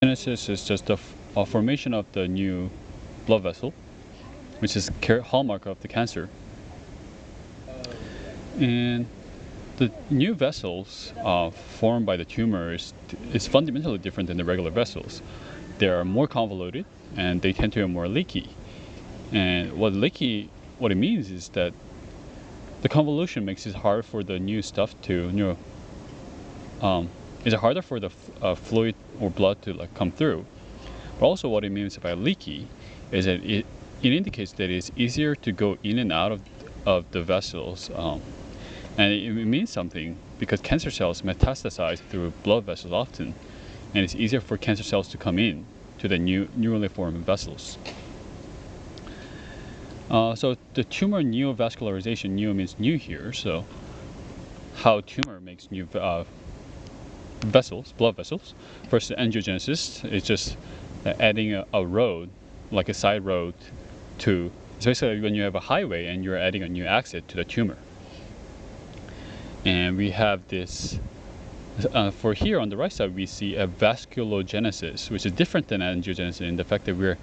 Angiogenesis is just a formation of the new blood vessel, which is hallmark of the cancer. And the new vessels formed by the tumor is fundamentally different than the regular vessels. They are more convoluted and they tend to be more leaky. And what it means is that the convolution makes it hard for the new stuff to, it's harder for the fluid or blood to come through. But also what it means by leaky is that it indicates that it's easier to go in and out of the vessels. And it means something because cancer cells metastasize through blood vessels often. And it's easier for cancer cells to come in to the newly formed vessels. So the tumor neovascularization, neo means new here. So how tumor makes new vessels, blood vessels. First, angiogenesis is just adding a road, like a side road to, it's basically when you have a highway and you're adding a new exit to the tumor. And we have this, for here on the right side, we see a vasculogenesis, which is different than angiogenesis in the fact that we're,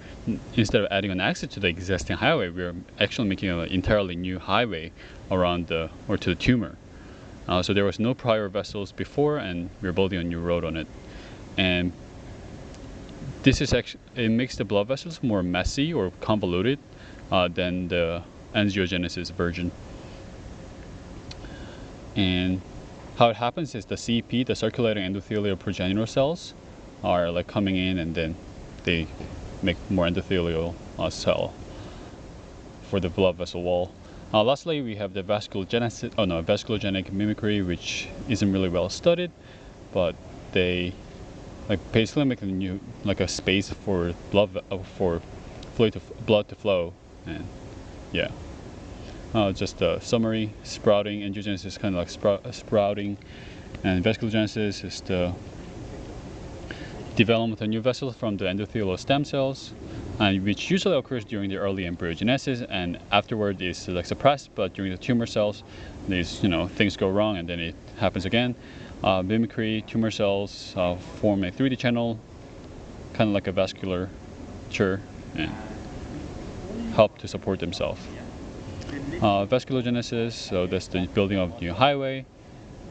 instead of adding an exit to the existing highway, we're actually making an entirely new highway around to the tumor. So there was no prior vessels before, and we're building a new road on it. And this is actually, it makes the blood vessels more messy or convoluted than the angiogenesis version. And how it happens is the CP, the circulating endothelial progenitor cells, are coming in, and then they make more endothelial cell for the blood vessel wall. Lastly, we have the vasculogenic mimicry, which isn't really well studied, but they basically make a new a space for blood blood to flow, and yeah. Just a summary: sprouting, angiogenesis is kind of like sprouting, and vasculogenesis is the development of new vessels from the endothelial stem cells, which usually occurs during the early embryogenesis, and afterward is suppressed. But during the tumor cells, these things go wrong, and then it happens again. Mimicry: tumor cells form a 3D channel, kind of like a vasculature, and help to support themselves. Vasculogenesis, so that's the building of the new highway,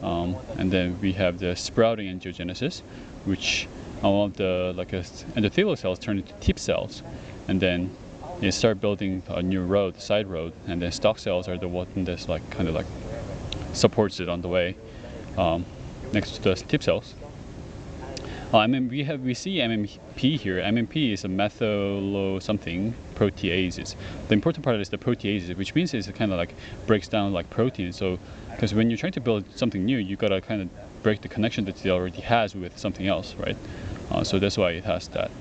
and then we have the sprouting angiogenesis, which all of the endothelial cells turn into tip cells, and then they start building a new road, side road, and then stalk cells are the one that's kind of supports it on the way next to the tip cells. We see MMP here. MMP is a methyl something proteases. The important part is the proteases, which means it kind of breaks down protein. So, because when you're trying to build something new, you gotta kind of break the connection that it already has with something else, right? So that's why it has that.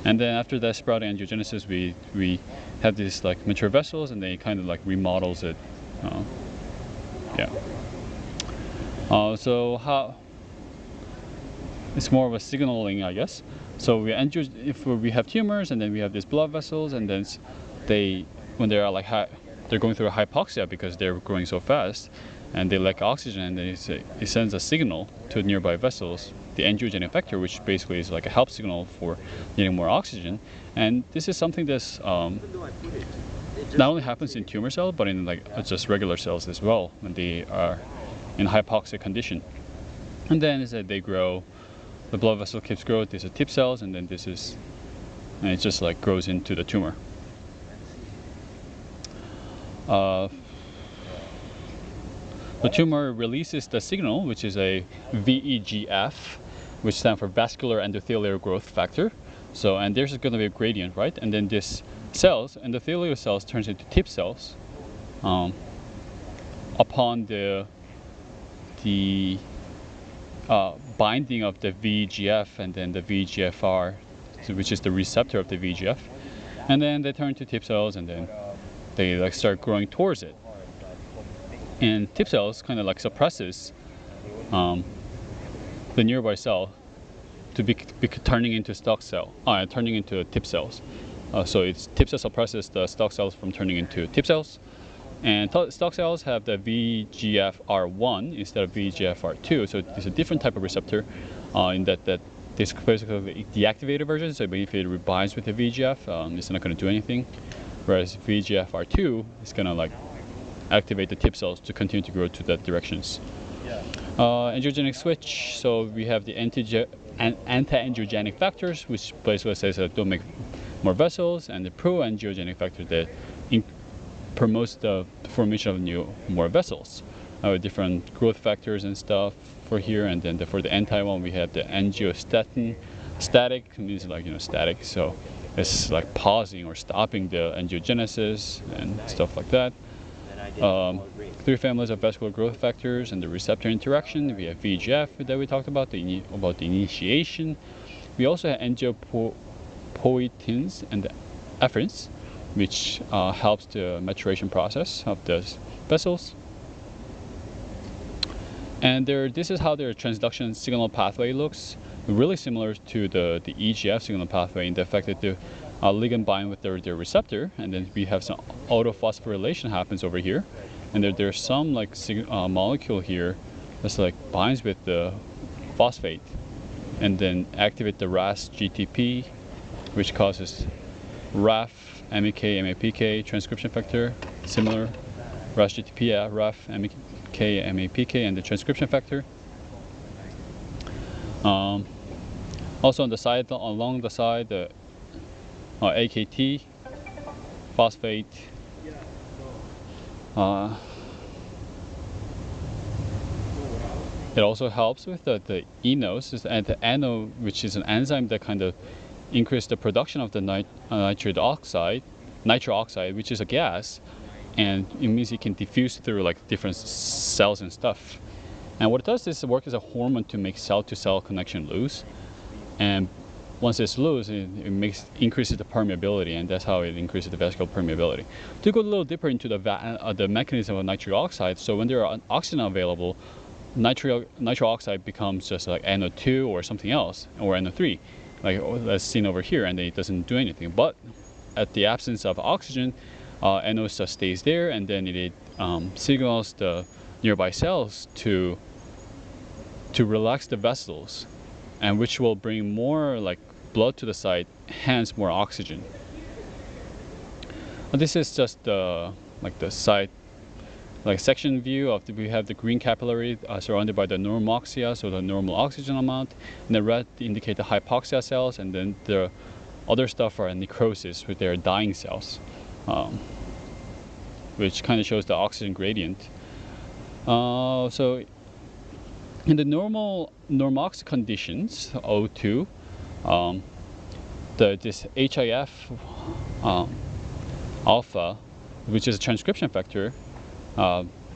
And then after that sprouting angiogenesis, we have these mature vessels, and then it kind of remodels it. Yeah. So how? It's more of a signaling, I guess. So if we have tumors, and then we have these blood vessels, and then when they are they're going through a hypoxia because they're growing so fast, and they lack oxygen, and then it sends a signal to nearby vessels, the angiogenic factor, which basically is a help signal for getting more oxygen. And this is something that's not only happens in tumor cells, but in just regular cells as well when they are in hypoxic condition. And then as they grow, the blood vessel keeps growing. These are tip cells, and then and it just grows into the tumor. The tumor releases the signal, which is a VEGF, which stands for vascular endothelial growth factor. So, and there's going to be a gradient, right? And then this endothelial cells turns into tip cells upon the binding of the VEGF and then the VEGF-R, which is the receptor of the VEGF, and then they turn to tip cells, and then they start growing towards it. And tip cells kind of suppresses the nearby cell to be turning into stalk cell, turning into tip cells. So it's tip cell suppresses the stalk cells from turning into tip cells. And stalk cells have the VEGF-R1 instead of VEGF-R2, so it's a different type of receptor in that this is basically the deactivated version, so if it binds with the VEGF, it's not going to do anything. Whereas VEGF-R2 is going to like activate the tip cells to continue to grow to that directions. Angiogenic switch, so we have the anti-angiogenic factors, which basically says that don't make more vessels, and the pro-angiogenic factor that promotes the formation of more vessels. Different growth factors and stuff for here, and then for the anti one we have the angiostatin. Static means like static, so it's like pausing or stopping the angiogenesis and stuff like that. Three families of vascular growth factors and the receptor interaction. We have VEGF that we talked about, the initiation. We also have angiopoietins and the afferents, which helps the maturation process of the vessels. And this is how their transduction signal pathway looks. Really similar to the EGF signal pathway in the fact that the ligand bind with their receptor, and then we have some autophosphorylation happens over here, and there's some like molecule here that's like binds with the phosphate, and then activate the RAS GTP, which causes RAF, MEK, MAPK transcription factor, similar RAS GTP, RAF, MEK, MAPK, and the transcription factor. Also on the side, along the side, the AKT, phosphate, it also helps with the enos and the ano, which is an enzyme that kind of increases the production of the nitric oxide, which is a gas, and it means it can diffuse through like different cells and stuff. And what it does is it works as a hormone to make cell-to-cell connection loose, and once it's loose, it increases the permeability, and that's how it increases the vascular permeability. To go a little deeper into the mechanism of nitric oxide, so when there are oxygen available, nitric oxide becomes just like NO2 or something else, or NO3, like that's seen over here, and then it doesn't do anything. But at the absence of oxygen, NO just stays there, and then it signals the nearby cells to relax the vessels, and which will bring more like blood to the site, hence more oxygen. This is just the site section view of we have the green capillary surrounded by the normoxia, so the normal oxygen amount, and the red indicate the hypoxia cells, and then the other stuff are necrosis with their dying cells, which kind of shows the oxygen gradient. So in the normox conditions, O2, this HIF alpha, which is a transcription factor,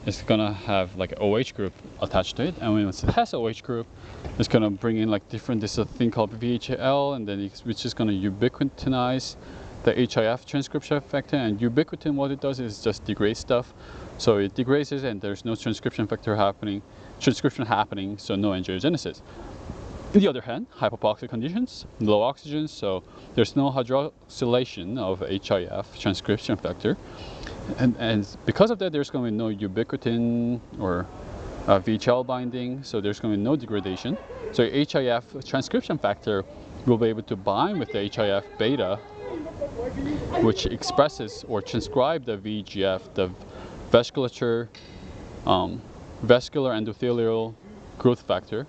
is gonna have like an OH group attached to it, and when it has an OH group, it's gonna bring in like different. This is a thing called VHL, and then which is gonna ubiquitinize the HIF transcription factor. And ubiquitin, what it does is just degrade stuff, so it degrades it, and there's no transcription happening, so no angiogenesis. On the other hand, hypoxic conditions, low oxygen, so there's no hydroxylation of HIF transcription factor, and because of that, there's going to be no ubiquitin or VHL binding, so there's going to be no degradation. So HIF transcription factor will be able to bind with the HIF beta, which expresses or transcribes the VEGF, the vascular endothelial growth factor.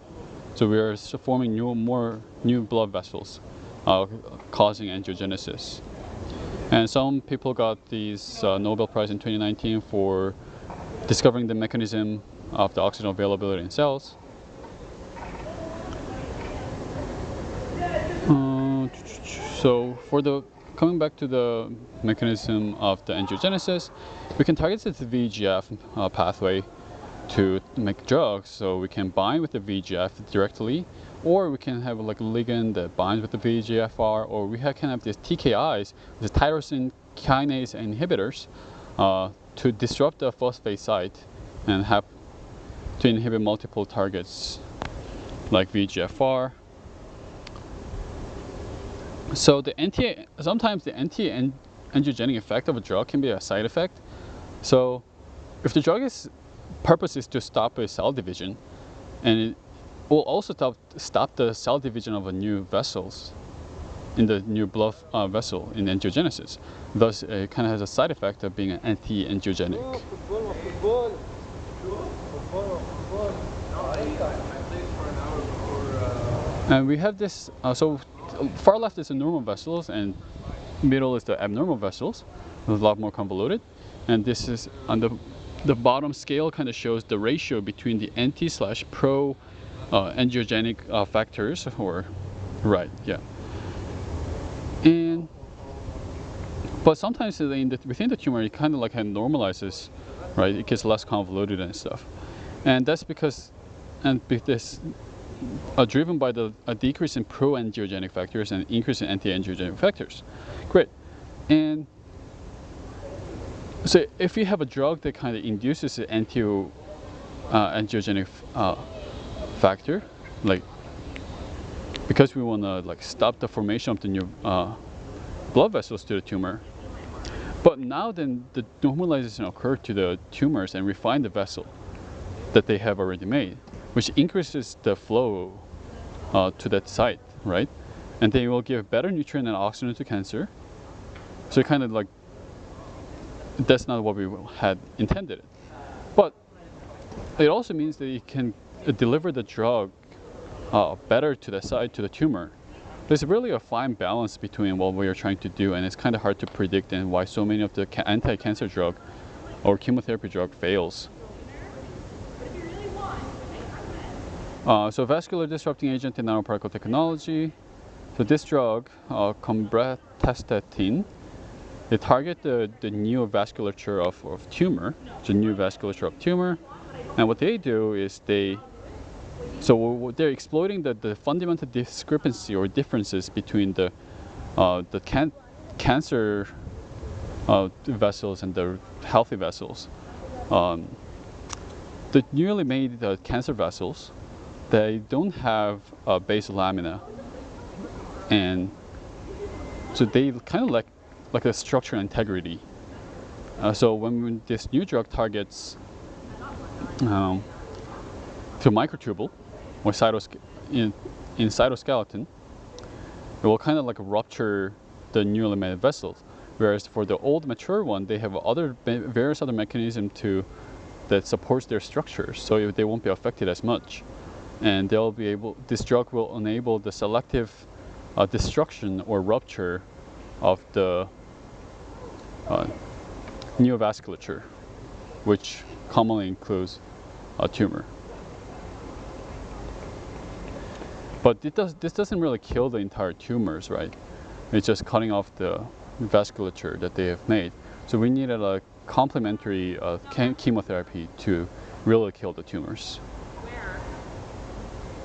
So we are forming more new blood vessels, causing angiogenesis. And some people got these Nobel Prize in 2019 for discovering the mechanism of the oxygen availability in cells. So coming back to the mechanism of the angiogenesis, we can target the VEGF pathway to make drugs. So we can bind with the VEGF directly, or we can have like a ligand that binds with the VEGFR, or we can have these TKIs, the tyrosine kinase inhibitors, to disrupt the phosphate site and have to inhibit multiple targets like VEGFR. So sometimes the anti-angiogenic effect of a drug can be a side effect. So if the drug purpose is to stop a cell division, and will also stop the cell division of a new vessels in the new blood vessel in angiogenesis. Thus, it kind of has a side effect of being an anti-angiogenic. And we have this, so far left is the normal vessels, and middle is the abnormal vessels, a lot more convoluted. And this is on the bottom scale, kind of shows the ratio between the anti/pro angiogenic factors, or right, yeah. But sometimes within the tumor, it kind of like normalizes, right? It gets less convoluted and stuff, and that's because, this driven by a decrease in pro-angiogenic factors and increase in anti-angiogenic factors. Great, and so if you have a drug that kind of induces an angiogenic factor, like because we want to like stop the formation of the new blood vessels to the tumor, but now then the normalization occurs to the tumors and refine the vessel that they have already made, which increases the flow to that site, right? And they will give better nutrient and oxygen to cancer. So kind of like, that's not what we had intended. But it also means that it can deliver the drug better to the site, to the tumor. There's really a fine balance between what we are trying to do, and it's kind of hard to predict, and why so many of the anti-cancer drug or chemotherapy drug fails. So vascular disrupting agent in nanoparticle technology. So this drug, combratastatin, they target the neovasculature of tumor, the new vasculature of tumor, and what they do is they're exploiting the fundamental discrepancy or differences between the cancer vessels and the healthy vessels. The newly made cancer vessels, they don't have a basal lamina, and so they kind of like a structural integrity. So when this new drug targets to microtubule or in cytoskeleton, it will kind of like rupture the newly made vessels. Whereas for the old mature one, they have various other mechanisms that supports their structures, so they won't be affected as much. And this drug will enable the selective destruction or rupture of the neovasculature, which commonly includes a tumor. But this doesn't really kill the entire tumors, right? It's just cutting off the vasculature that they have made. So we needed a complementary chemotherapy to really kill the tumors.